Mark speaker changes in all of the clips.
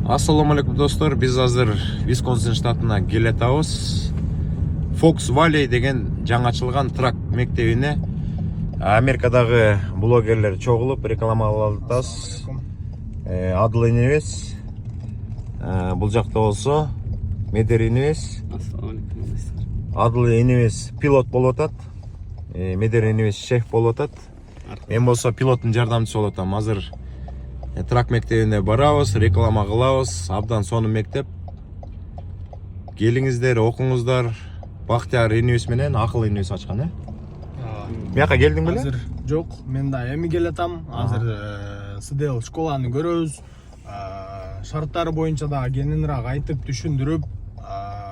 Speaker 1: Ассаламу алейкум достор, биз азыр Висконсин штатына келетабыз. Fox Valley деген жаңачылган трак мектебине Америкадагы блогерлер чогулуп рекламалап атабыз. Адыл энебиз. Бул жакта болсо Медер энебиз. Адыл энебиз пилот болуп атат. Медер энебиз шеф болуп атат. Мен болсо пилоттун жардамчысы болуп атам. Азыр трак мектебине барабыз, реклама кылабыз. Абдан сонун мектеп. Келиңиздер, окуңуздар. Бактияр энебиз менен Акыл энебиз ачкан, Мияка келдиң беле?
Speaker 2: Азыр жок, мен да эми келатам. Азыр СДЛ школаны көрөбүз. Шарттары боюнча да кененирээк айтып, түшүндүрүп,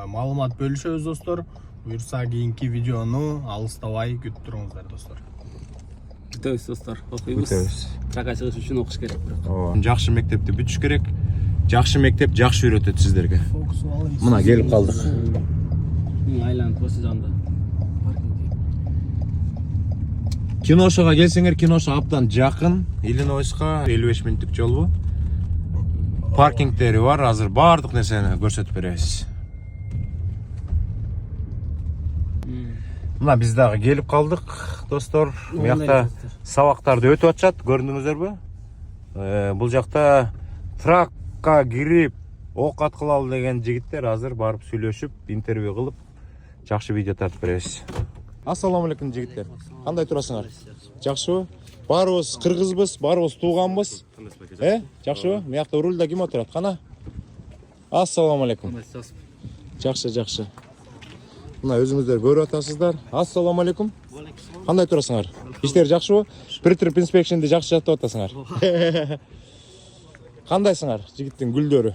Speaker 2: маалымат бөлүшөбүз достор. Буюрса кийинки видеону алыстабай күтүп туруңуздар достор.
Speaker 3: Күтөбүз достор, окуйбуз. Тракка чыгыш үчүн окуш керек бирок.
Speaker 1: Жакшы мектепти бүтүш керек. Жакшы мектеп жакшы үйрөтөт сиздерге. Мына келип калдык.
Speaker 3: Айланып осы жанда.
Speaker 1: Киношага келсеңер, киноша абдан жакын. Иллинойска 55 мүнөттүк жол бу. Паркингтери бар, азыр баардык нерсени көрсөтүп беребиз. Мына биз дагы келип калдык, достор. Буякта сабактарды өтүп атышат, көрдүңүздөрбү? Бул жакта тракка кирип, ок аткылалы деген жигиттер азыр барып сүйлөшүп, интервью кылып, жакшы видео тартып беребиз. Ассаламу алейкум жигиттер. Кандай турасыңар? Жакшыбы? Баарыбыз кыргызбыз, баарыбыз тууганбыз. Жакшыбы? Буякта рульда ким отурат? Кана? Ассаламу алейкум. Жакшы, жакшы. Мына өзүңүздөр көрүп атасыздар. Ассаламу алейкум. Кандай турасыңар? Иштер жакшыбы? Pre-trip inspection'ды жакшы жаттап атасыңар. Кандайсыңар, жигиттин гүлдөрү?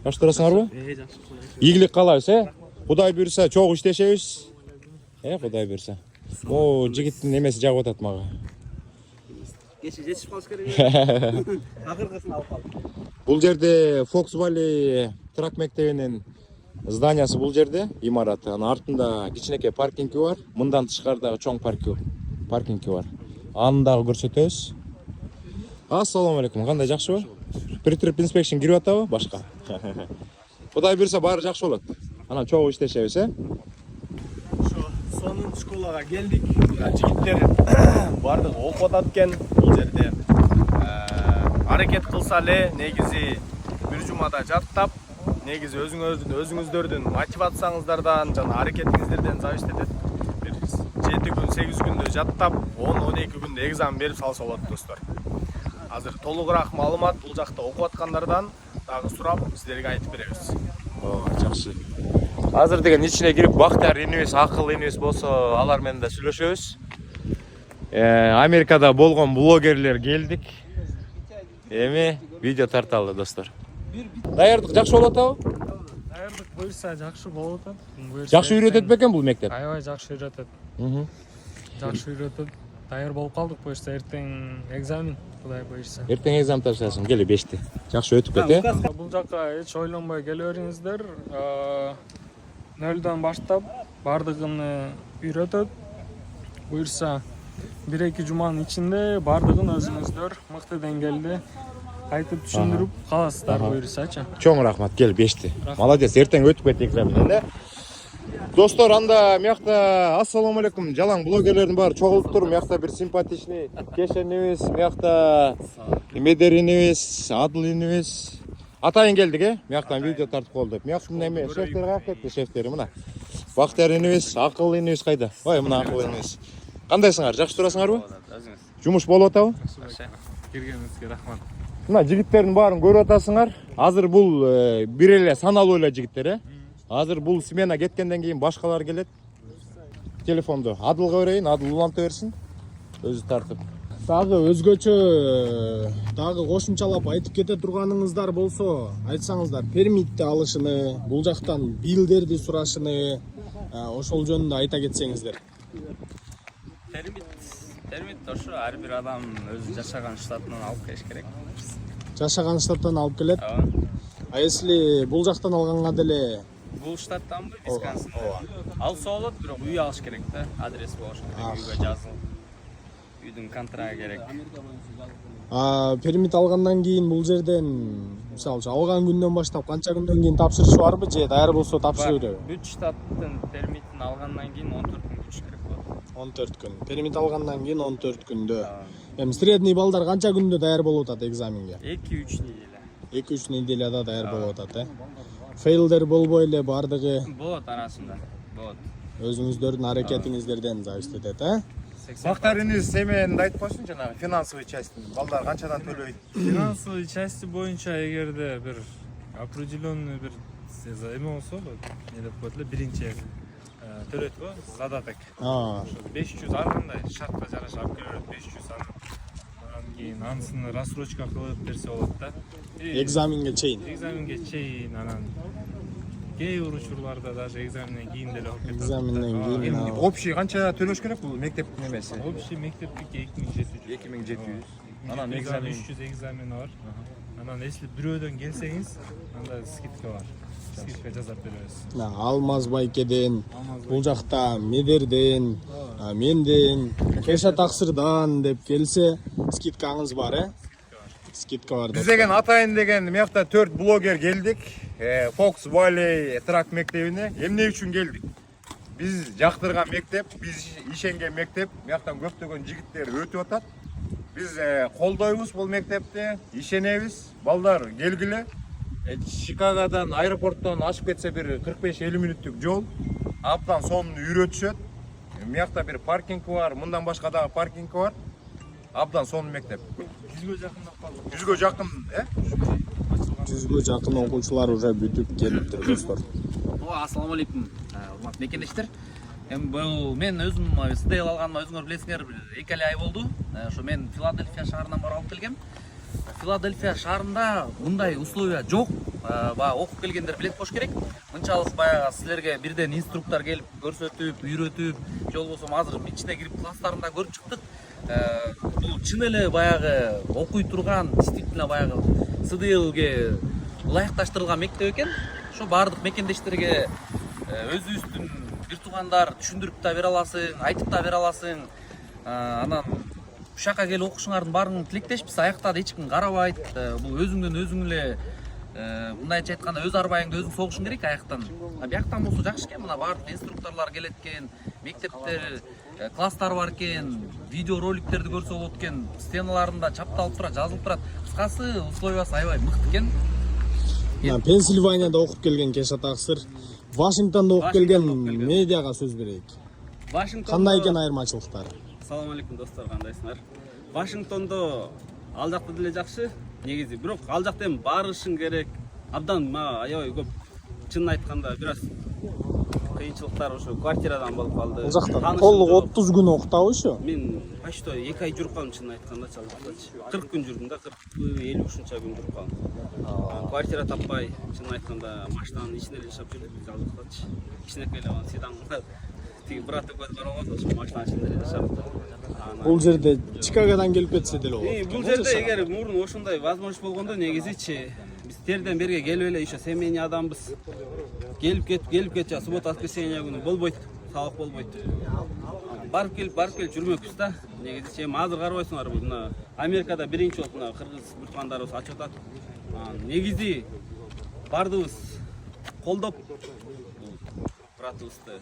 Speaker 1: Жакшы турасыңарбы?
Speaker 3: Жакшы.
Speaker 1: Ийгилик каалайбыз, Кудай буйрса чогуу иштешебиз. Кудай буйрса. Жигиттин эмеси жагып атат мага.
Speaker 3: Кече жетишип калыш керек. Акыркысын алып калдым.
Speaker 1: Бул жерде Fox Valley трак мектебинин зданиясы бул жерде, имараты. Анын артында кичинекей паркинги бар. Мындан тышкардагы чоң паркинги бар. Аны дагы көрсөтөбүз. Ассаламу алейкум, кандай жакшыбы? Pre-trip inspection кирип атабы башка? Кудай буйрса баары жакшы болот. Анан чогуу иштешебиз,
Speaker 2: Сонун школага келдик. Жигиттер бардык окуп атат экен. Бул жерде аракет кылса эле негизи бир жумада жаттап, негизи өзүңүздөрдүн мотивацияңыздардан жана аракетиңиздерден зависит этет. Бир 7 күн, 8 күндө жаттап, 10-12 күндө экзамен берип салса болот достор. Азыр толугураак маалымат бул жакта окуп аткандардан дагы сурап сиздерге айтып беребиз.
Speaker 1: Жакшы. Азыр деген ичине кирип Бактияр энебиз, Акыл энебиз болсо, алар менен да сүйлөшөбүз. Америкада болгон блогерлер келдик. Эми видео тарталы достор. Даярдык жакшы болуп атабы?
Speaker 4: Даярдык буюрса жакшы болуп атат.
Speaker 1: Жакшы үйрөтөт бекен бул мектеп?
Speaker 4: Аябай жакшы үйрөтөт. Жакшы үйрөтөт. Даяр болуп калдык, буюрса эртең экзамен, Кудай буюрса.
Speaker 1: Эртең экзамен тапшырасың, кели 5ти. Жакшы өтүп кет,
Speaker 4: Бул жакка эч ойлонбой келе бериңиздер. Нөлдөн баштап бардыгын үйрөтөт. Буюрса 1-2 жуманын ичинде бардыгын өзүңүздөр мыкты деңгээлде айтып түшүндүрүп каласыздар буюрсачы.
Speaker 1: Чоң рахмат, кел 5ти. Молодец, эртең өтүп кет экзаменде. Достор, анда мыякта ассаламу алейкум, жалаң блогерлердин баары чогулуп тур. Мыякта бир симпатичный Кеш энебиз, мыякта Медер энебиз, Адыл энебиз. Атайын келдик, Мыяктан видео тартып колдуп. Мыяктын эме шефтери каяка кетти, шефтери мына. Бактияр энебиз, Акыл энебиз кайда? Ой, мына Акыл энебиз. Кандайсыңар? Жакшы турасыңарбы? Жумуш болуп атабы?
Speaker 4: Киргениңизге рахмат.
Speaker 1: Мына жигиттердин баарын көрүп атасыңар. Азыр бул бир эле саналуу эле жигиттер, Азыр бул смена кеткенден кийин башкалар келет. Телефонду Адылга берейин, Адыл уланта берсин. Өзү тартып.
Speaker 2: Дагы өзгөчө дагы кошумчалап айтып кете турганыңыздар болсо, айтсаңыздар, пермитти алышыны, бул жактан билдерди сурашыны, ошол жөнүндө айта кетсеңиздер.
Speaker 3: Пермит ошо ар бир адам өзү жашаган штатынан алып келиш керек.
Speaker 2: Жашаган штаттан алып келет. А если бул жактан алганга деле
Speaker 3: Бул штаттанбы, Висконсинда. Алса болот, бирок үй алыш керек да, адрес болуш керек, үйгө жазылып. Үйдүн контрагы керек.
Speaker 2: Пермит алгандан кийин бул жерден Мисалы үчүн алган күндөн баштап канча күндөн кийин тапшырыш барбы же даяр болсо тапшыра береби?
Speaker 3: Бүт штаттын пермитин алгандан кийин 14 күн күтүш керек болот.
Speaker 2: 14 күн. Пермит алгандан кийин 14 күндө. Эми средний балдар канча күндө даяр болуп атат экзаменге?
Speaker 3: 2-3 неделя.
Speaker 2: 2-3 неделяда даяр болуп атат, Фейлдер болбой эле бардыгы
Speaker 3: Болот арасында. Болот.
Speaker 2: өзүңүздөрдүн аракетиңиздерден зависит этет,
Speaker 1: Бактарыңыз семенди айтып койсун жанагы финансовый частьтин. Балдар канчадан төлөйт?
Speaker 4: Финансовый части боюнча эгерде бир определенный бир эме болсо, не деп коет эле, биринчи төлөйт го, задаток. 500 ар кандай шартка жараша алып келе берет, 500 анан кийин анысын рассрочка кылып берсе болот да.
Speaker 2: экзаменге чейин.
Speaker 4: Экзаменге чейин анан кээ бир учурларда даже экзаменден кийин деле алып кетет.
Speaker 2: Экзаменден кийин.
Speaker 1: Эми общий канча төлөш керек бул мектептин эмеси?
Speaker 4: Общий мектептики 2700.
Speaker 1: 2700.
Speaker 4: Анан экзамен 300 экзамени бар. Анан если бирөөдөн келсеңиз, анда скидка бар. Скидка жасап беребиз.
Speaker 2: Алмаз Байкеден, бул жакта Медерден, менден, Кеша Таксырдан деп келсе, скидкаңыз бар, Скидка бар.
Speaker 1: Биз деген атайын деген мыякта 4 блогер келдик. Fox Valley трак мектебине эмне үчүн келдик? Биз жактырган мектеп, биз ишенген мектеп, мыяктан көптөгөн жигиттер өтүп атат. Биз колдойбуз бул мектепти, ишенебиз. Балдар келгиле. Чикагодан аэропорттон ашып кетсе бир 45-50 мүнөттүк жол. Абдан сонун үйрөтүшөт. Мыякта бир паркинг бар, мындан башка дагы паркинг бар. Абдан сонун мектеп.
Speaker 4: 100гө жакындап калдык.
Speaker 1: 100гө жакын,
Speaker 2: 100гө жакын окуучулар уже бүтүп келиптир, достор.
Speaker 5: Ассаламу алейкум, урматтуу мекендештер. Эми бул мен өзүм стейл алганыма өзүңөр билесиңер, 2 ай болду. Ошо мен Филадельфия шаарынан барып алып келгем. Филадельфия шаарында мындай условия жок. Баягы окуп келгендер билет болуш керек. Мынчалык баягы силерге бирден инструктор келип көрсөтүп, үйрөтүп, же болбосо азыр ичине кирип класстарында көрүп чыктык. Бул чын эле баягы окуй турган, действительно баягы СДЛге ылайыкташтырылган мектеп экен. Ошо баардык мекендештерге өзүбүздүн бир туугандар түшүндүрүп да бере аласың, айтып да бере аласың. Анан ушул жака келип окушуңардын баарын тилектешпиз. Аякта да эч ким карабайт. Бул өзүңдөн өзүң эле мындайча айтканда өз арбайыңды өзүң согушуң керек аяктан. Бияктан болсо жакшы экен, мына баардык инструкторлор келет экен, мектептер, класстар бар экен, видео роликтерди көрсө болот экен, стеналарында чапталып турат, жазылып турат. Кыскасы условиясы аябай мыкты экен.
Speaker 2: Пенсильванияда окуп келген Кеша Таксыр, Вашингтондо окуп келген медиага сөз берейик. Кандай экен айырмачылыктары?
Speaker 3: Ассаламу алейкум достор, кандайсыңар? Вашингтондо ал жакта деле жакшы, негизи, бирок ал жакта эми барышың керек. Абдан аябай көп, чынын айтканда, бир аз кыйынчылыктар ошо квартирадан болуп калды.
Speaker 2: Ал жакта толук 30 күн окутабы ошо?
Speaker 3: Мен почти 2 ай жүрүп калдым, чынын айтканда, чалдыкчы. 40 күн жүрдүм да, 40-50 күн жүрүп калдым. Квартира таппай, чынын айтканда, машинанын ичинде эле жашап жүрдүк, жалдыктачы. Кичинекей эле седанга тиги брат өкөт бар болот, ошо машинанын ичинде эле жашап.
Speaker 2: Бул жерде Чикагодан келип кетсе деле болот.
Speaker 3: Бул жерде эгер мурун ошондой возможность болгондо, негизичи биз терден берге келип эле еще семейный адамбыз. Келип кетчү, суббота, воскресенье күнү болбойт, сабак болбойт. Барып келип жүрмөкпүз да. Негизи эми азыр карабайсыңар, мына Америкада биринчи болуп мына кыргыз бир туугандарыбыз ачып атат. Негизи бардыбыз колдоп братыбызды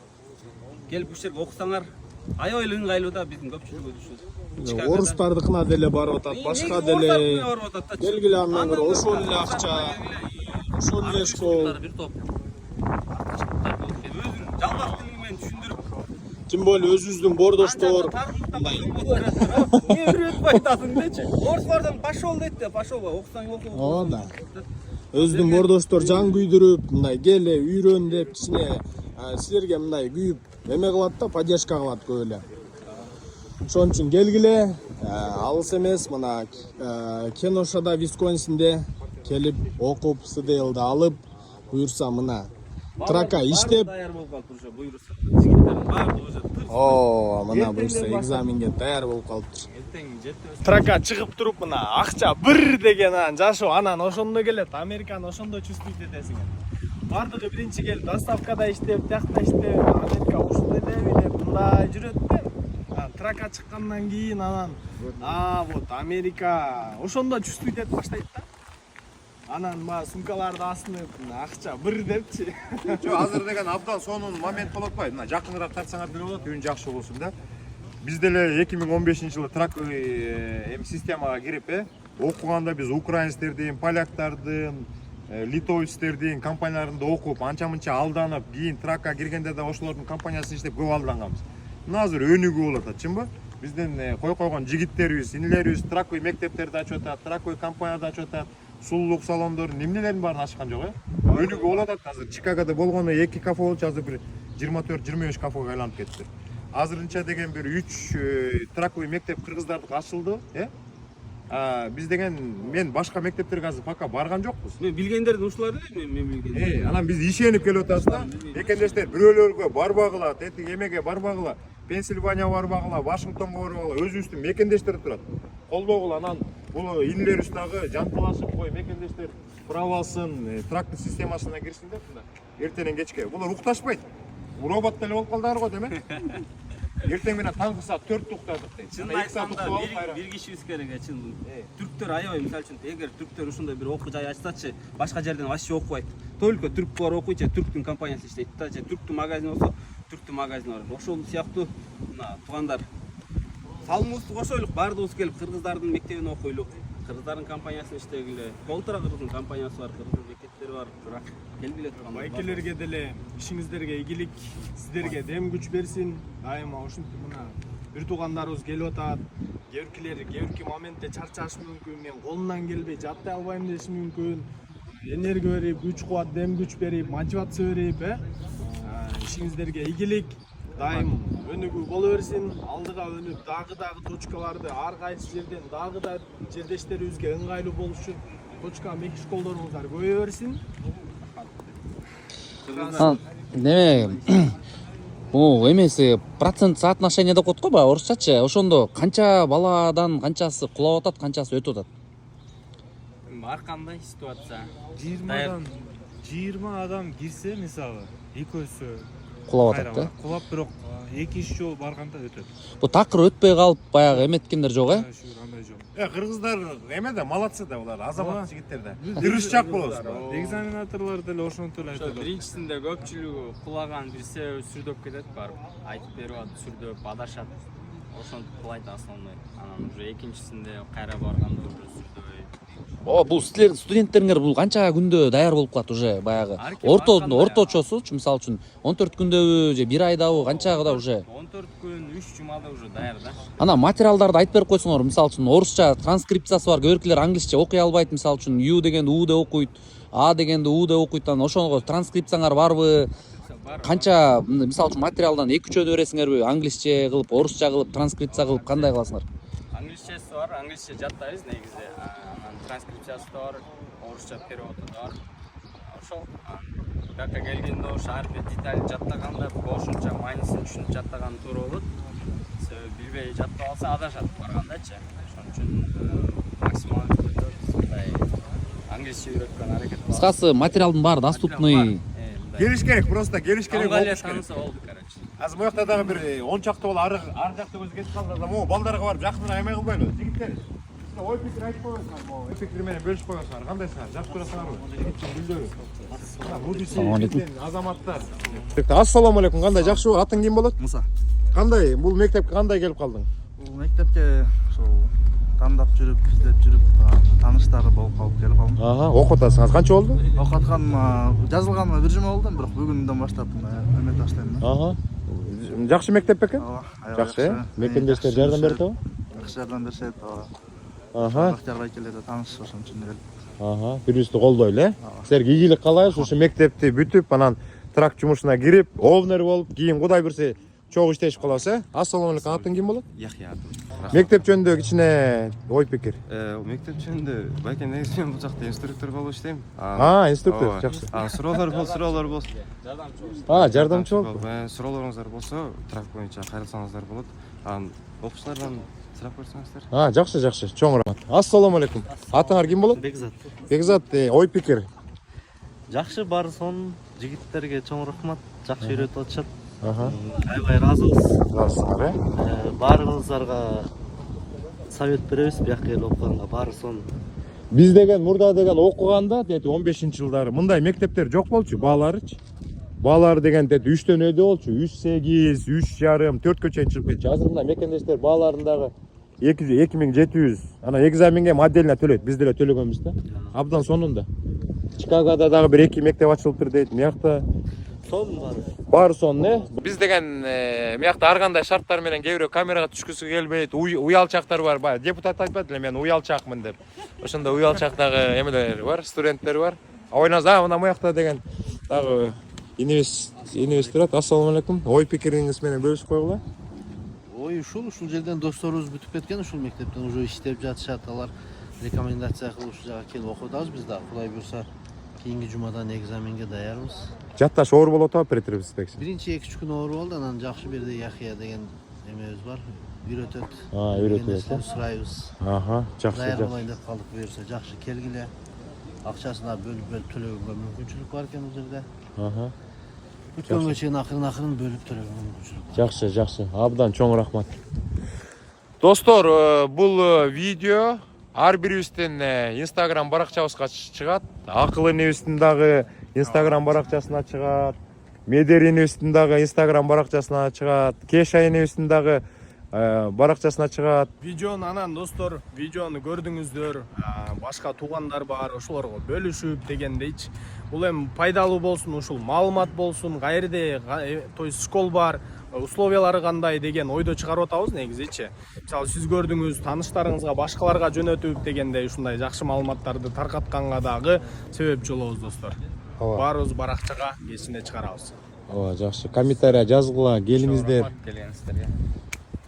Speaker 3: келип ушул жерге окусаңар, аябай эле ыңгайлуу да, биздин көпчүлүгү ушул.
Speaker 2: Орустардыкына деле барып атат, башка деле белгилүү андан көрө ошол эле акча, ошол эле школ.
Speaker 3: Бир топ. Өзүн жалгыз тили менен түшүндүрүп.
Speaker 2: Тем более өзүбүздүн бордоштор.
Speaker 3: Не үйрөтүп айтасың дечи. Орустардан пошел дейт да, пошел окусаң оку.
Speaker 2: Ооба да. Өзүдүн бордоштор жан күйдүрүп, мындай келе үйрөн деп кичине силерге мындай күйүп эме кылат да, поддержка кылат көп эле. Ошон үчүн келгиле, алыс эмес, мына Кеношада, Висконсинде келип окуп, СДЛди алып, буюрса мына трака иштеп,
Speaker 3: Даяр болуп калып уже буйруса. Жигиттердин баардыгы уже тыр.
Speaker 2: мына буюрса экзаменге даяр болуп калыптыр.
Speaker 3: Эртең жетти.
Speaker 2: Трака чыгып туруп мына акча бир деген анан жашоо анан ошондо келет, Американы ошондо чувствуйт этесиң. Бардыгы биринчи келип доставкада иштеп, тиякта иштеп, Америка ушундай деп мындай жүрөт да. Трака чыккандан кийин анан вот Америка ошондо чувствуйт этип баштайт да. Анан мага сумкаларды асынып акча бир депчи.
Speaker 1: Жо азыр деген абдан сонун момент болуп атпайбы? Мына жакыныраак тартсаңар деле болот, үн жакшы болсун да. Биз деле 2015-жылы траковый системага кирип, окуганда биз украинецтердин, поляктардын, литовецтердин компанияларында окуп, анча-мынча алданып, кийин тракка киргенде да ошолордун компаниясында иштеп көп алданганбыз. Мына азыр өнүгүү болуп атат, чынбы? Биздин койгон жигиттерибиз, инилерибиз траковый мектептерди ачып атат, траковый компанияларды ачып атат, сулуулук салондорун, эмнелердин баарын ачкан жок, Өнүгүү болуп атат. Азыр Чикагода болгону 2 кафе болчу, азыр бир 24-25 кафеге айланып кетти. Азырынча деген бир 3 траковый мектеп кыргыздардыкы ачылды, Биз деген мен башка мектептерге азыр пока барган жокпуз.
Speaker 3: Мен билгендердин ушулар эле мен билген.
Speaker 1: Анан биз ишенип келип атабыз да. Экендештер бирөөлөргө барбагыла, тетик эмеге барбагыла, Пенсильвания барбагыла, Вашингтонго барбагыла, өзүбүздүн мекендештер турат. Колбогула, анан бул инилерибиз дагы жанталашып кой, мекендештер право алсын, трактор системасына кирсин деп мына. Эртенен кечке. Булар укташпайт. Робот деле болуп калдылар го деме. Эртең менен таңкы саат 4-тө уктадык дейт.
Speaker 3: Чын айтканда бир кишибиз керек, чын. Түрктөр аябай, мисалы үчүн, эгер түрктөр ушундай бир окуу жай ачсачы, башка жерден вообще окубайт. Только түрктөр окуйт, түрктүн компаниясы иштейт да, же түрктүн магазини болсо, түрктүн магазини бар. Ошол сыяктуу мына туугандар салымыбызды кошойлук, баардыгыбыз келип кыргыздардын мектебине окуйлук. Кыргыздардын компаниясында иштегиле. Толтура кыргыздын компаниясы бар, кыргыздын мектептери бар. Бирок келгиле турган.
Speaker 2: Байкелерге деле ишиңиздерге ийгилик, сиздерге дем күч берсин. Дайыма ушинтип мына бир туугандарыбыз келип атат. Кээ-бирки моментте чарчашы мүмкүн, мен колумдан келбей жаттай албайм деши мүмкүн. Энергия берип, күч кубат, дем күч берип, мотивация берип, ишиңиздерге ийгилик. Дайым өнүгүү боло берсин. Алдыга өнүп, дагы точкаларды ар кайсы жерден дагы да жердештерибизге ыңгайлуу болуш үчүн точка меки школдоруңуздар көбөйө берсин.
Speaker 5: Неме эмеси процент соотношение деп коет го баягы орусчачы. Ошондо канча баладан канчасы кулап атат, канчасы өтүп атат?
Speaker 3: Ар кандай ситуация.
Speaker 4: 20 адам кирсе, мисалы, экөөсү
Speaker 5: Кулап атат да.
Speaker 4: Кулап, бирок 2-3 жол барганда өтөт.
Speaker 5: Бу такыр өтпөй калып баягы эметкендер жок,
Speaker 4: Шүгүр андай жок.
Speaker 1: Кыргыздар эме да малатсы да булар, азамат жигиттер да. Тырышчак болосуздар.
Speaker 4: Экзаменаторлор деле ошентип эле айтат.
Speaker 6: Биринчисинде көпчүлүгү кулаган бир себеби сүрдөп кетет, барып айтып берип атат, сүрдөп адашат. Ошентип кылайт основной. Анан уже экинчисинде кайра барганда уже сүрдөбөй.
Speaker 5: Бул силердин студенттериңер бул канча күндө даяр болуп калат уже баягы. Орточосу, мисалы үчүн 14 күндөбү же 1 айдабы, канчагыда уже?
Speaker 6: 14 күн, 3 жумада уже даяр да.
Speaker 5: Ана материалдарды айтып берип койсоңор, мисалы үчүн орусча транскрипциясы бар, көбүркүлөр англисче окуй албайт, мисалы үчүн U дегенди U деп окуйт, A дегенди U деп окуйт, анан ошого транскрипцияңар барбы? Канча, мисалы үчүн материалдан 2-3 бересиңерби, англисче кылып, орусча кылып, транскрипция кылып, кандай кыласыңар?
Speaker 6: Англисчеси бар, англисче жаттайбыз негизи. Анан транскрипциясы да бар, орусча переводу да бар. Ошол бияка келгенде ошо ар бир деталь жаттаганда ошончо маанисин түшүнүп жаттаган туура болот. Себеби билбей жаттап алса адашат баргандачы. Ошон үчүн максималдуу мындай англисче үйрөткөн аракет кылабыз.
Speaker 5: Кыскасы материалдын баары доступный.
Speaker 1: Келиш керек, просто келиш керек.
Speaker 6: Ангалия таныса болду, короче.
Speaker 1: Азыр бу жакта дагы бир 10 чакты бала ар жакта көзү кетип калды да, могу балдарга барып жакыныраак эме кылбайлы, жигиттер. Ой пикир айтып коесуңар, могу пикир менен бөлүшүп коесуңар. Кандайсыңар? Жакшы турасыңарбы? Assalamu алейкум. Азаматтар. Ассаламу алейкум. Кандай, жакшыбы? Атың ким болот?
Speaker 7: Муса.
Speaker 1: Кандай? Бул мектепке кандай келип калдың?
Speaker 7: Бул мектепке ошол тандап жүрүп, издеп жүрүп, тааныштары болуп калып келип калдым.
Speaker 1: Окуп атасыңар. Канча болду?
Speaker 7: Окуп атканыма жазылганыма 1 жума болду, бирок бүгүндөн баштап эме таштайм да.
Speaker 1: Жакшы мектеп бекен?
Speaker 7: Жакшы.
Speaker 1: Мекендештер жардам берип атабы?
Speaker 7: Жакшы жардам беришет. Бактар байкелерде тааныш, ошон үчүн келип.
Speaker 1: Бири-бирибизди колдойлу, Силерге ийгилик каалайбыз. Ушу мектепти бүтүп, анан трак жумушуна кирип, овнер болуп, кийин Кудай бурса чогуу иштешип калабыз, Ассаламу алейкум. Атың ким болот?
Speaker 8: Яхия.
Speaker 1: Мектеп жөнүндө кичине ой пикир.
Speaker 8: Мектеп жөнүндө байке негизи мен бул жакта инструктор болуп иштейм.
Speaker 1: Инструктор, жакшы.
Speaker 8: Суроолор болсо.
Speaker 1: Жардамчы болуп.
Speaker 8: Суроолоруңуздар болсо, трак боюнча кайрылсаңыздар болот. Окуучулардан сурап көрсөңүздөр.
Speaker 1: Жакшы, чоң рахмат. Ассаламу алейкум. Атыңар ким болот?
Speaker 9: Бекзат.
Speaker 1: Бекзат, ой пикир.
Speaker 9: Жакшы, баары сонун. Жигиттерге чоң рахмат. Жакшы үйрөтүп атышат. Аябай ыраазыбыз.
Speaker 1: Ыраазысыңар,
Speaker 9: Баарыңыздарга совет беребиз, бияка келип окуганга. Баары сонун.
Speaker 1: Биз деген мурда деген окуганда 15-жылдары мындай мектептер жок болчу, бааларычы. Баалар деген 3төн өйдө болчу, 3,8, 3,5, 4кө чейин чыгып кетчү. Азыр мына мекендештер бааларындагы 2700, ана экзаменге отдельно төлөйт, биз деле төлөгөнбүз да. Абдан сонунда. Чикагода дагы бир 2 мектеп ачылыптыр дейт. Мыякта
Speaker 9: сон бар.
Speaker 1: бар сон, не? Биз деген мыякта ар кандай шарттар менен кээ бирөө камерага түшкүсү келбейт, уялчактар бар. Депутат айтпады эле мен уялчакмын деп. Ошондо уялчактагы эмелер бар, студенттер бар. Ойнаса, мына мыякта деген дагы инебиз турат. Ассаламу алейкум. Ой пикириңиз менен бөлүшүп койгула.
Speaker 9: Ой, ушул жерден досторубуз бүтүп кеткен, ушул мектептен уже иштеп жатышат. Алар рекомендация кылып ушул жака келип окуп атабыз биз да. Кудай буйрса, кийинки жумадан экзаменге даярбыз.
Speaker 1: Жатташ оор болуп атабы претринспекция?
Speaker 9: Биринчи 2-3 күн оор болду, анан жакшы бирде Яхия деген эмебиз бар. Үйрөтөт.
Speaker 1: Үйрөтөт.
Speaker 9: Сурайбыз.
Speaker 1: Жакшы.
Speaker 9: Даяр болайын деп калдык, буйрса жакшы келгиле. Акчасын да бөлүп төлөгөнгө мүмкүнчүлүк бар экен бул жерде. Бүткөнгө чейин акырын бөлүп төлөгөнгө мүмкүнчүлүк бар.
Speaker 1: Жакшы. Абдан чоң рахмат. Достор, бул видео ар бирибиздин Instagram баракчабызга чыгат. Акыл энебиздин дагы Instagram баракчасына чыгат. Медер энебиздин дагы Instagram баракчасына чыгат. Кеша энебиздин дагы баракчасына чыгат.
Speaker 2: Видеону анан достор, видеону көрдүңүздөр. Башка туугандар бар, ошолорго бөлүшүп дегендейчи. Бул эми пайдалуу болсун, ушул маалымат болсун, кайерде то есть школ бар, условиялары кандай деген ойдо чыгарып атабыз негизичи. Мисалы сиз көрдүңүз, тааныштарыңызга, башкаларга жөнөтүп дегендей ушундай жакшы маалыматтарды таркатканга дагы себепчи болобуз достор. Баарыбыз баракчага кечинде чыгарабыз.
Speaker 1: Ооба, жакшы. Комментарий жазгыла, келиңиздер.
Speaker 6: Келиңиздер.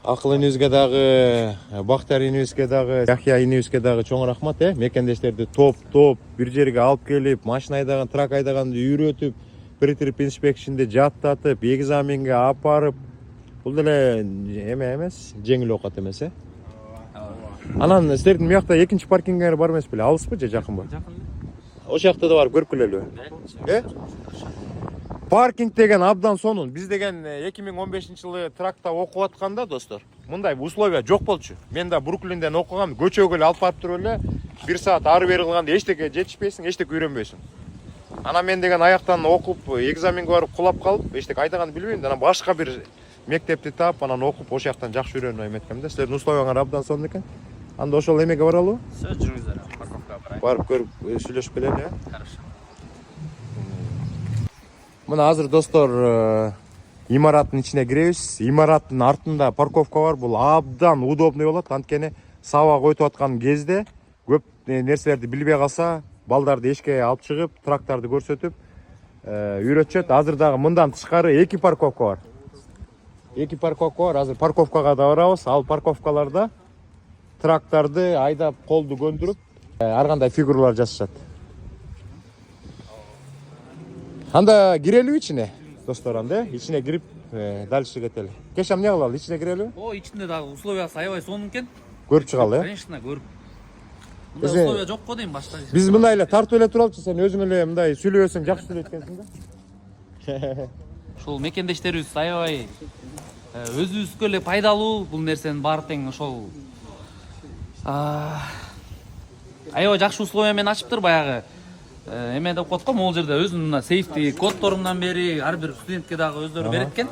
Speaker 1: Акыл энебизге дагы, Бактар энебизге дагы, Яхия энебизге дагы чоң рахмат, мекендештерди топ бир жерге алып келип, машина айдаган, трак айдаганды үйрөтүп, Pretty Inspection'де жаттатып, экзаменге апарып, бул деле эме эмес, жеңил окат эмес, Анан силердин мыякта экинчи паркингер бар эмес беле? Алыспы же жакынбы?
Speaker 6: Жакын.
Speaker 1: Ошол жакта да барып көрүп келелиби? Паркинг деген абдан сонун. Биз деген 2015-жылы тракта окуп атканда, достор, мындай условия жок болчу. Мен да Бруклинден окугам, көчөгө эле алып барып туруп эле 1 саат ары бери кылганда эчтеке жетишпейсиң, эчтеке үйрөнбөйсүң. Анан мен деген аяктан окуп, экзаменге барып кулап калып, эчтеке айдаганды билбейм. Анан башка бир мектепти таап, анан окуп, ошол жактан жакшы үйрөнөйм эткем да. Силердин условияңар абдан сонун экен. Анда ошол эмеге баралыбы?
Speaker 6: Жүрүңүздөр, парковкага барайын.
Speaker 1: Барып көрүп, сүйлөшүп келели,
Speaker 6: Хорошо.
Speaker 1: Мына азыр достор имараттын ичине киребиз. Имараттын артында парковка бар. Бул абдан удобный болот. Анткени сабак өтүп аткан кезде көп нерселерди билбей калса, балдарды эшикке алып чыгып, трактарды көрсөтүп үйрөтүшөт. Азыр дагы мындан тышкары 2 парковка бар. 2 парковка бар. Азыр парковкага да барабыз. Ал парковкаларда трактарды айдап, колду көндүрүп, ар кандай фигуралар жасашат. Анда кирелиби ичине, достор, анда ичине кирип, дальше кетели. Кешам эмне кылалы, ичине кирелиби?
Speaker 5: О, ичинде дагы условиясы аябай сонун экен.
Speaker 1: Көрүп чыгалы,
Speaker 5: Конечно, көрүп. Мындай условия жок го дейм башка.
Speaker 1: Биз мындай эле тартып эле туралычы, сен өзүң эле мындай сүйлөбөсөң жакшы сүйлөйт экенсиң да.
Speaker 5: Ошол мекендештерибиз аябай өзүбүзгө эле пайдалуу, бул нерсенин баары тең ошол аябай жакшы условия менен ачыптыр баягы. Эме деп коет го, могул жерде өзүнүн мына сейфти кодторунан бери ар бир студентке дагы өздөрү берет экен.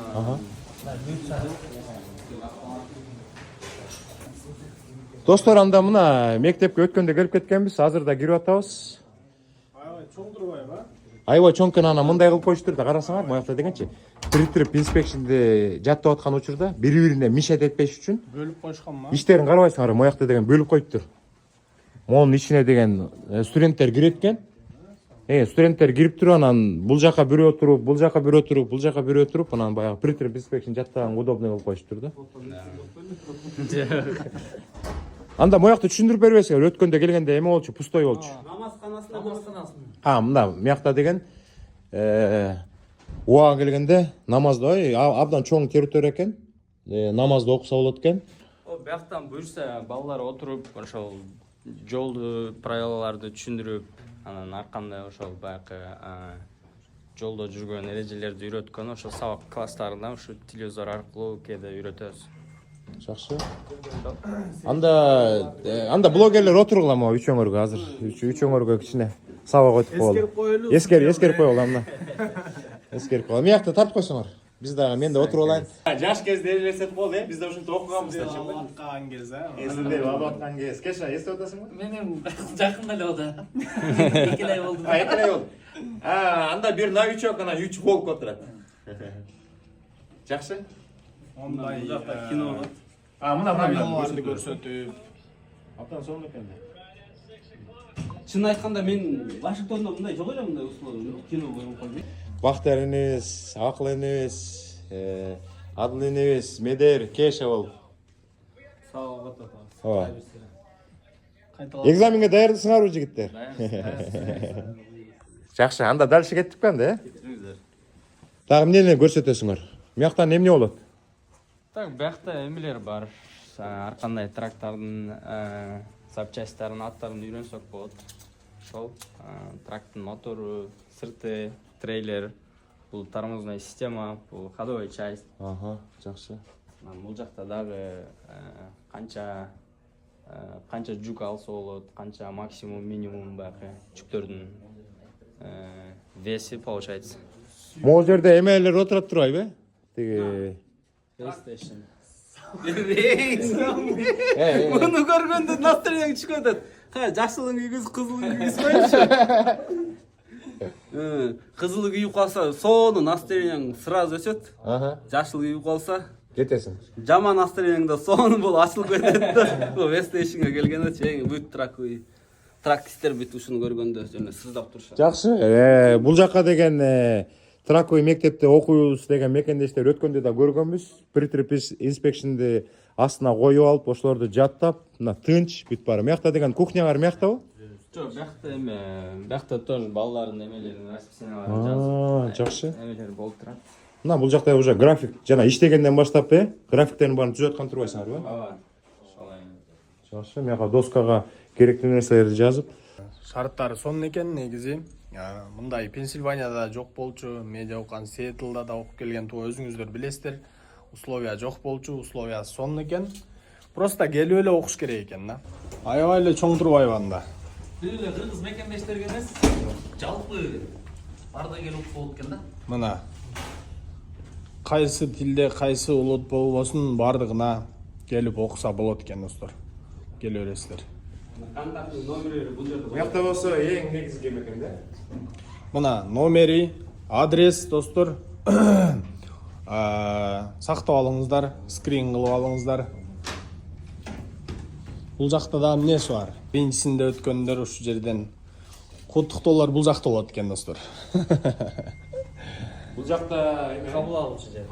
Speaker 1: Достор, анда мына мектепке өткөндө келип кеткенбиз, азыр да кирип атабыз.
Speaker 2: Аябай чоң турбайбы?
Speaker 1: Аябай чоң экен, ана мындай кылып коюштур да, карасаңар, моякта дегенчи. Pretty Inspection'де жаттап аткан учурда бири-бирине мешать этпеш үчүн
Speaker 2: Бөлүп коюшканмы?
Speaker 1: иштерин карабайсыңар, моякта деген бөлүп коюптур. Монун ичине деген студенттер кирет экен. Студенттер кирип туруп, анан бул жака бирөө туруп, бул жака бирөө туруп, бул жака бирөө туруп, анан баягы Pretty Inspection жаттаган удобный кылып коюштур да. Анда моякты түшүндүрүп бербейсиңер, өткөндө келгенде эме болчу, пустой болчу. Мында мыякта деген убага келгенде намазды абдан чоң территория экен. Намазды окуса болот экен.
Speaker 6: Бияктан буйрса балдар отуруп, ошол жолду, правилаларды түшүндүрүп, анан ар кандай ошол баягы жолдо жүргөн эрежелерди үйрөткөн ошол сабак класстарында ушу телевизор аркылуу кээде үйрөтөбүз.
Speaker 1: Жакшы. Анда блогерлер отургула ма үчөңөргө азыр. Үчөңөргө кичине сабак өтүп болду. Эскерип коелу анда. Эскерип коелу. Мыякта тартып койсоңор. Биз дагы мен да отуруп алайын. Жаш кезде элестетип болду, Биз да ушинтип окуганбыздар.
Speaker 2: Аткан кез,
Speaker 1: Эсинде аткан кез. Кеша, эстеп атасыңбы?
Speaker 5: Менин жакында эле болду. 2 ай болду.
Speaker 1: 2 ай болду. Анда бир новичок анан 3 волк отурат. Жакшы?
Speaker 2: Ондай
Speaker 3: кино бар.
Speaker 2: мына киноларды көрсөтүп.
Speaker 1: Аптанын соңуна экен.
Speaker 3: Чын айтканда мен Вашингтонда мындай жок эле мындай условия. Кино коюп койдум.
Speaker 1: Бактар энебиз, Акыл энебиз, Адыл энебиз, Медер, Кеша бол.
Speaker 3: Сабак атат.
Speaker 1: Ооба. Экзаменге даярдысыңарбы жигиттер? Жакшы, анда дальше кеттикпи анда, Дагы эмнени көрсөтөсүңөр? Мыяктан эмне болот?
Speaker 6: Так, биякта эмелер бар. Ар кандай трактардын запчастьтарын, аттарын үйрөнсөк болот. Ошол трактордун мотору, сырты, трейлер, бул тормозная система, бул ходовая часть.
Speaker 1: Ага, жакшы.
Speaker 6: Бул жакта дагы канча жүк алса болот, канча максимум, минимум баягы жүктөрдүн веси получается.
Speaker 1: Могул жерде эмелер отурат турбайбы? Тиги
Speaker 3: PlayStation. Муну көргөндө настроениең түшүп атат. Жакшылыгың кийгиз, кызылың кийгиз койчу. Кызыл кийип калса, сону настроениең сразу өсөт. Жашыл кийип калса,
Speaker 1: кетесиң.
Speaker 3: жаман настроениеңде сону болуп ачылып кетет да. PlayStationга келгенде чейин бүт трактистер бүт ушуну көргөндө жана сыздап турушат.
Speaker 1: Жакшы. Бул жакка деген Траковый мектепте окуйбуз деген мекендештер өткөндө да көргөнбүз. Pre-trip inspection'ды астына коюп алып, ошолорду жаттап, мына тынч бүт бар. Мыякта деген кухняңар мыяктабы?
Speaker 6: Жок, биякта тоже балдардын эмелерин расписанияларын жазып.
Speaker 1: Жакшы.
Speaker 6: Эмелер болуп турат.
Speaker 1: Мына бул жакта уже график жана иштегенден баштап, графиктердин баарын түзөп аткан турбайсыңарбы?
Speaker 6: Ооба. Ошолай.
Speaker 1: Жакшы. Мыяка доскага керектүү нерселерди жазып.
Speaker 2: Шарттары сонун экен негизи. Мындай Пенсильванияда жок болчу, медиа окуган Сиэтлда да окуп келген туу өзүңүздөр билесиздер. Условия жок болчу, условия сонун экен. Просто келип эле окуш керек экен да. Аябай эле чоң турбайбы анда?
Speaker 5: Бир эле кыргыз мекендештерге эмес, жалпы баарда келип окуп болот экен да.
Speaker 2: Мына кайсы тилде, кайсы улут болбосун баардыгына келип окуса болот экен достор. Келе бересиздер.
Speaker 3: Контакттын номерлери бул жерде.
Speaker 1: Мыякта болсо эң негизги мекен да.
Speaker 2: Мына номери, адрес достор. Сактап алыңыздар, скрин кылып алыңыздар. Бул жакта да эмнеси бар? Биринчисинде өткөндөр ушу жерден куттуктоолор бул жакта болот экен достор.
Speaker 1: Бул жакта
Speaker 5: Кабыл алуучу жер.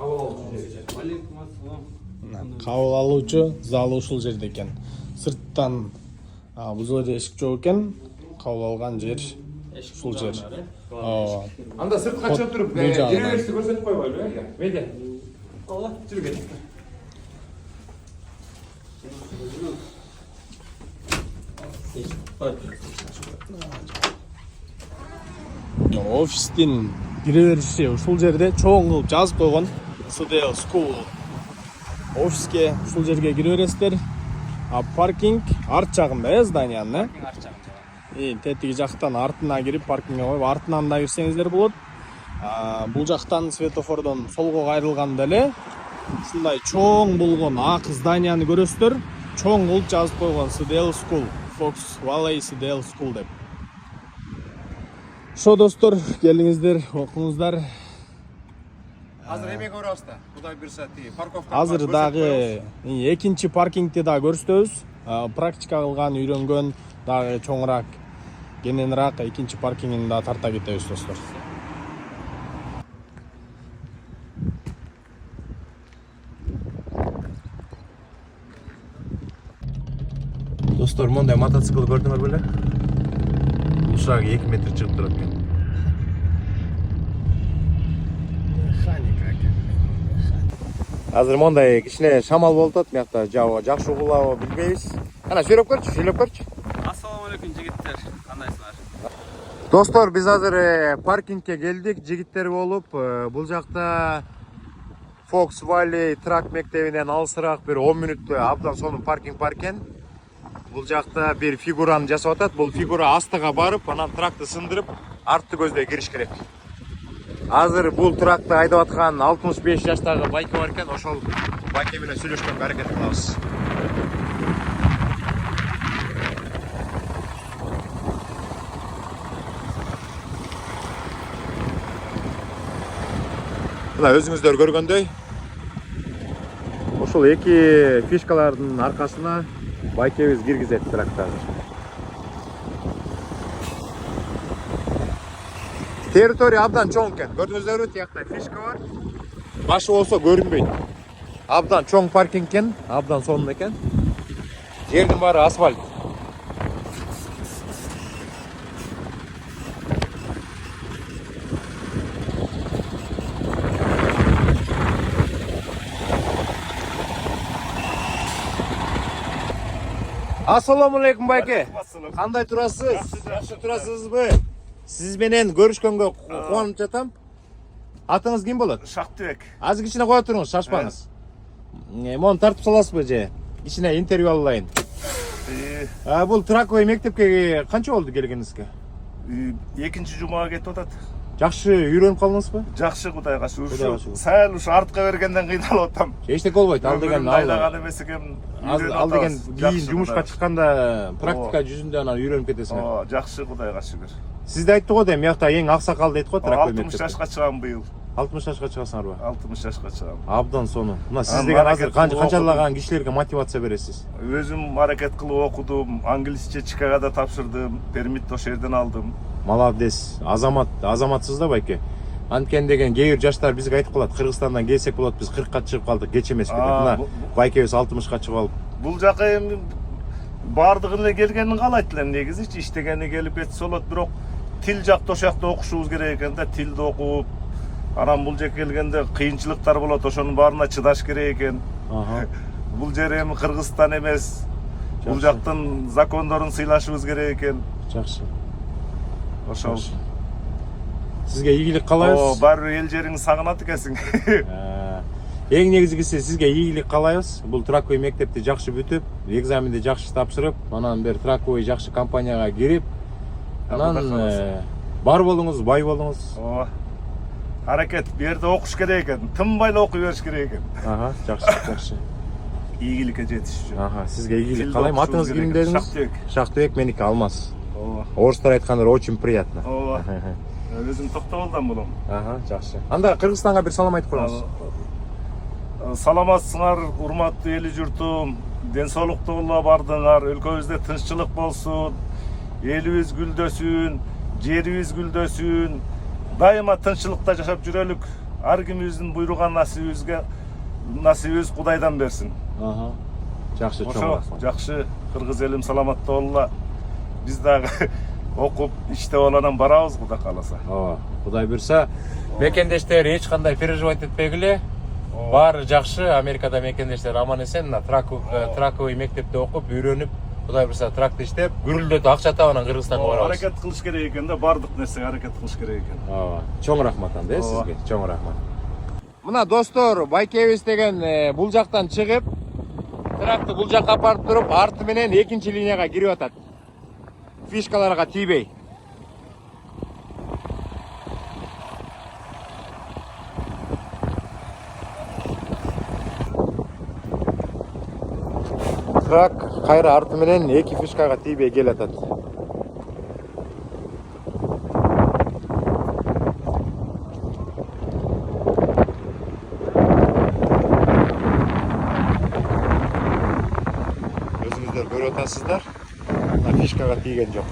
Speaker 3: Алейкум ассалам.
Speaker 2: Кабыл алуучу залы ушул жерде экен. Сырттан бул жерде эшик жок экен. Кабыл алган жер ушул жер.
Speaker 1: Анда сыртка чыгып туруп, киреберишти көрсөтүп койбойлу, Медиа.
Speaker 3: Ооба, жүрүп кет.
Speaker 2: Офистин киребериши ушул жерде чоң кылып жазып койгон. CDL School. Офиске ушул жерге кире бересиздер. Паркинг арт жагында, зданиянын,
Speaker 6: Арт жагында.
Speaker 2: Тетиги жактан артына кирип паркингге коюп, артынан да кирсеңиздер болот. Бул жактан светофордон солго кайрылганда эле ушундай чоң болгон ак зданияны көрөсүздөр. Чоң кылып жазып койгон CDL School, Fox Valley CDL School деп. Ошо достор, келиңиздер, окуңуздар.
Speaker 1: Азыр эмеге барабыз да. Кудай буйрса парковка.
Speaker 2: Азыр дагы экинчи паркингди да көрсөтөбүз. Практика кылган, үйрөнгөн, дагы чоңураак, кененирээк экинчи паркингин да тарта кетебиз достор.
Speaker 1: Достор, мондай мотоцикл көрдүңөр беле? Ушак 2 метр чыгып турат экен. Азыр мондай кичине шамал болуп атат, мыякта жакшы угулабы билбейбиз. Ана сүйлөп көрчү.
Speaker 3: Ассаламу алейкум жигиттер. Кандайсыңар?
Speaker 1: Достор, биз азыр паркингке келдик, жигиттер болуп, бул жакта Fox Valley Trak мектебинен алысыраак бир 10 мүнөттө абдан сонун паркинг бар экен. Бул жакта бир фигураны жасап атат. Бул фигура астыга барып, анан тракты сындырып, артты көздөй кириш керек. Азыр бул тракты айдап аткан 65 жаштагы байке бар экен. Ошол байке менен сүйлөшкөнгө аракет кылабыз. Мына өзүңүздөр көргөндөй, ошол эки фишкалардын аркасына байкебиз киргизет трактарды. Территория абдан чоң экен. Көрдүңүздөрбү, тиякта фишка бар. Башы болсо көрүнбөйт. Абдан чоң паркинг экен, абдан сонун экен. Жердин баары асфальт. Assalamu alaikum байке. Кандай турасыз? Жакшы турасызбы? Сиз менен көрүшкөнгө кубанып жатам. Атыңыз ким болот?
Speaker 10: Шактыбек.
Speaker 1: Азыр кичине кое туруңуз, шашпаңыз. Мону тартып саласызбы же? Кичине интервью алайын. Бул Траковый мектепке канча болду келгениңизге?
Speaker 10: Экинчи жумага кетип атат.
Speaker 1: Жакшы үйрөнүп калдыңызбы?
Speaker 10: Жакшы, Кудайга шүгүр. Сәл ушу артка бергенден кыйналып атам.
Speaker 1: Эчтеке болбойт, ал деген
Speaker 10: айлаган эмес экен.
Speaker 1: Ал деген кийин жумушка чыкканда практика жүзүндө анан үйрөнүп кетесиң.
Speaker 10: Жакшы, Кудайга шүгүр.
Speaker 1: Сиз да айттык го дейм, мыякта эң аксакал дейт го Траковый
Speaker 10: 60 жашка чыгам быйыл.
Speaker 1: 60 жашка чыгасыңарбы?
Speaker 10: 60 жашка чыгам.
Speaker 1: Абдан сонун. Мына сиз деген азыр канчалаган кишилерге мотивация бересиз?
Speaker 10: Өзүм аракет кылып окудум, англисче ЧКГда тапшырдым, пермитти ошол жерден алдым.
Speaker 1: Молодец. Азаматсыз да байке. Анткени деген кээ бир жаштар бизге айтып калат, Кыргызстандан келсек болот, биз 40ка чыгып калдык, кеч эмеспи деп. Мына байкебиз 60ка чыгып алып.
Speaker 10: Бул жака эми бардыгын эле келгенин каалайт элем негизичи, иштегени келип кетсе болот, бирок тил жакта ошол жакта окушубуз керек экен да, тилди окуп, анан бул жерге келгенде кыйынчылыктар болот, ошонун баарына чыдаш керек экен. Бул жер эми Кыргызстан эмес. Бул жактын закондорун сыйлашыбыз керек экен.
Speaker 1: Жакшы.
Speaker 10: Ошол.
Speaker 1: Сизге ийгилик каалайбыз.
Speaker 10: Баары эл жериңди сагынат экенсиң.
Speaker 1: Эң негизгиси сизге ийгилик каалайбыз. Бул Траковый мектепти жакшы бүтүп, экзаменди жакшы тапшырып, анан бир Траковый жакшы компанияга кирип, анан бар болуңуз, бай болуңуз.
Speaker 10: Аракет, бу жерде окуш керек экен. Тынбай эле окуй бериш керек экен.
Speaker 1: Жакшы.
Speaker 10: Ийгиликке жетиш үчүн.
Speaker 1: Сизге ийгилик каалайм. Атыңыз ким дедиңиз?
Speaker 10: Шактыбек.
Speaker 1: Шактыбек, меники Алмаз. Орустар айткандыр, очень приятно.
Speaker 10: Өзүм Токтогулдан болом.
Speaker 1: Жакшы. Анда Кыргызстанга бир салам айтып коюңуз.
Speaker 10: Саламатсыңар, урматтуу эли журтум. Ден соолуктуу болуп бардыңар. Өлкөбүздө тынччылык болсун. Элибиз гүлдөсүн, жерибиз гүлдөсүн. Дайыма тынччылыкта жашап жүрөлүк. Ар кимибиздин буйруган насибибиз Кудайдан берсин.
Speaker 1: Жакшы, чоң.
Speaker 10: Жакшы, кыргыз элим саламаттуу болула. Биз дагы окуп, иштеп аланан барабыз, Кудай кааласа.
Speaker 1: Кудай буйрса, мекендештер эч кандай переживать этпегиле. Баары жакшы, Америкада мекендештер аман эсен, Траковый мектепте окуп, үйрөнүп, Кудай буйрса тракты иштеп, гүрүлдөтүп акча таап анан Кыргызстанга барабыз.
Speaker 10: Аракет кылыш керек экен да, бардык нерсеге аракет кылыш керек экен.
Speaker 1: Чоң рахмат анда, сизге, чоң рахмат. Мына достор, байкебиз деген бул жактан чыгып, тракты бул жакка апарып туруп, арты менен экинчи линияга кирип атат. Фишкаларга тийбей. Трак кайра арты менен эки фишкага тийбей келатат. Өзүңүздөр көрүп атасыздар. Фишкага тийген жок.